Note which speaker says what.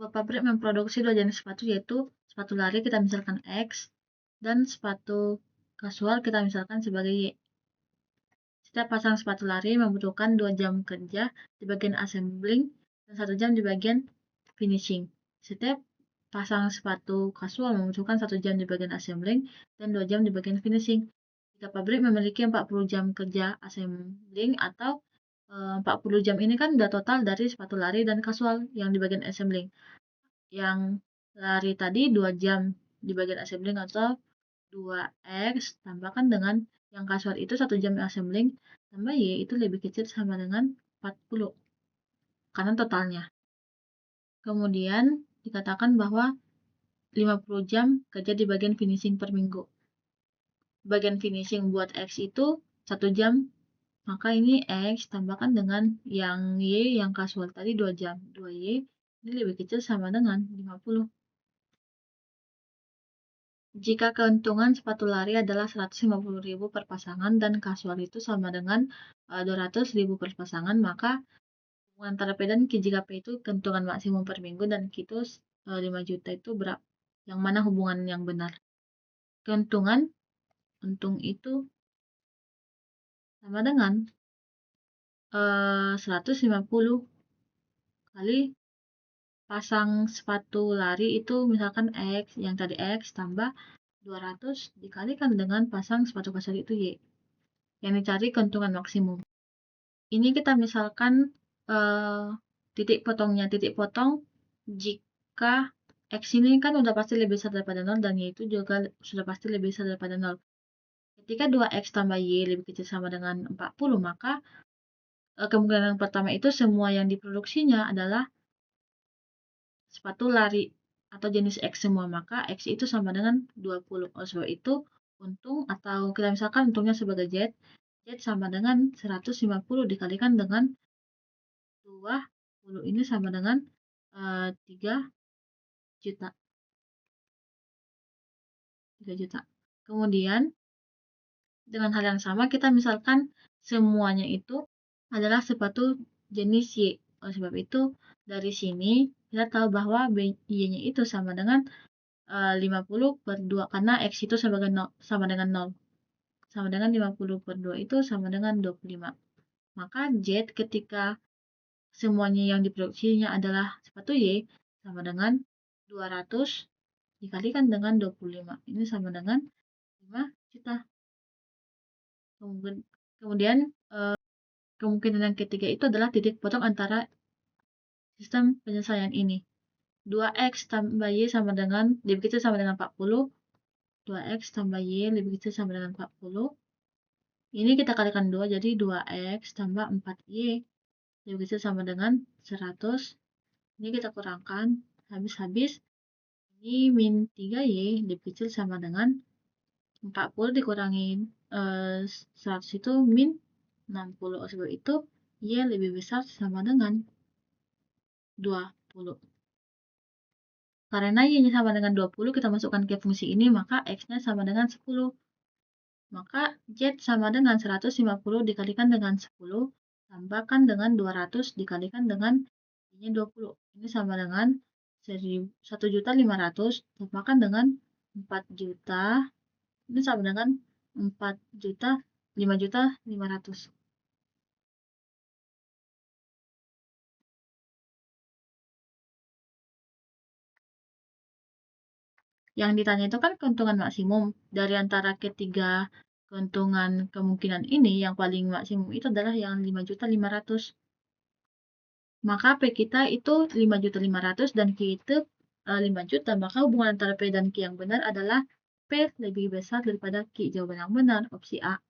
Speaker 1: Sebuah pabrik memproduksi dua jenis sepatu, yaitu sepatu lari kita misalkan X dan sepatu kasual kita misalkan sebagai Y. Setiap pasang sepatu lari membutuhkan 2 jam kerja di bagian assembling dan 1 jam di bagian finishing. Setiap pasang sepatu kasual membutuhkan 1 jam di bagian assembling dan 2 jam di bagian finishing. Jika pabrik memiliki 40 jam kerja assembling atau 40 jam ini kan udah total dari sepatu lari dan kasual yang di bagian assembling. Yang lari tadi 2 jam di bagian assembling atau 2X tambahkan dengan yang kasual itu 1 jam assembling tambah Y itu lebih kecil sama dengan 40 karena totalnya. Kemudian dikatakan bahwa 50 jam kerja di bagian finishing per minggu. Bagian finishing buat X itu 1 jam, maka ini X tambahkan dengan yang Y yang kasual tadi 2 jam. 2Y ini lebih kecil sama dengan 50. Jika keuntungan sepatu lari adalah 150.000 per pasangan dan kasual itu sama dengan 200.000 per pasangan, maka hubungan antara P dan Q, jika P itu keuntungan maksimum per minggu dan Q itu 5 juta itu berapa? Yang mana hubungan yang benar? Keuntungan, untung itu sama dengan 150 kali pasang sepatu lari itu misalkan X, yang tadi X tambah 200 dikalikan dengan pasang sepatu kasual itu Y. Yang dicari keuntungan maksimum. Ini kita misalkan titik potongnya. Titik potong jika X ini kan udah pasti lebih besar daripada 0 dan Y itu juga sudah pasti lebih besar daripada 0. Ketika 2X tambah Y lebih kecil sama dengan 40, maka kemungkinan pertama itu semua yang diproduksinya adalah sepatu lari atau jenis X semua, maka X itu sama dengan 20. Oleh sebab itu, untung atau kita misalkan untungnya sebagai Z sama dengan 150 dikalikan dengan 20 ini sama dengan 3 juta. 3 juta. Kemudian, dengan hal yang sama, kita misalkan semuanya itu adalah sepatu jenis Y. Oleh sebab itu, dari sini kita tahu bahwa Y-nya itu sama dengan 50 per 2, karena X itu sama dengan 0. Sama dengan 50 per 2 itu sama dengan 25. Maka Z ketika semuanya yang diproduksinya adalah sepatu Y sama dengan 200 dikalikan dengan 25. Ini sama dengan 5 juta. Kemudian kemungkinan yang ketiga itu adalah titik potong antara sistem penyelesaian ini. 2X tambah Y sama dengan lebih kecil sama dengan 40. 2X tambah Y lebih kecil sama dengan 40. Ini kita kalikan 2, jadi 2X tambah 4Y lebih kecil sama dengan 100. Ini kita kurangkan, habis-habis. Ini min 3Y lebih kecil sama dengan 40 dikurangi 100 itu min 60. Sebab itu, Y lebih besar sama dengan 20. Karena Y-nya sama dengan 20, kita masukkan ke fungsi ini, maka X-nya sama dengan 10. Maka Z sama dengan 150 dikalikan dengan 10, tambahkan dengan 200 dikalikan dengan Y-nya 20. Ini sama dengan 1.500 tambahkan dengan 4 juta. Ini sama dengan 4 juta, 5.500. Yang ditanya itu kan keuntungan maksimum. Dari antara ketiga keuntungan kemungkinan ini, yang paling maksimum itu adalah yang 5.500. Maka P kita itu 5.500 dan Q itu 5 juta. Maka hubungan antara P dan Q yang benar adalah P lebih besar daripada Q. Jawaban yang benar, opsi A.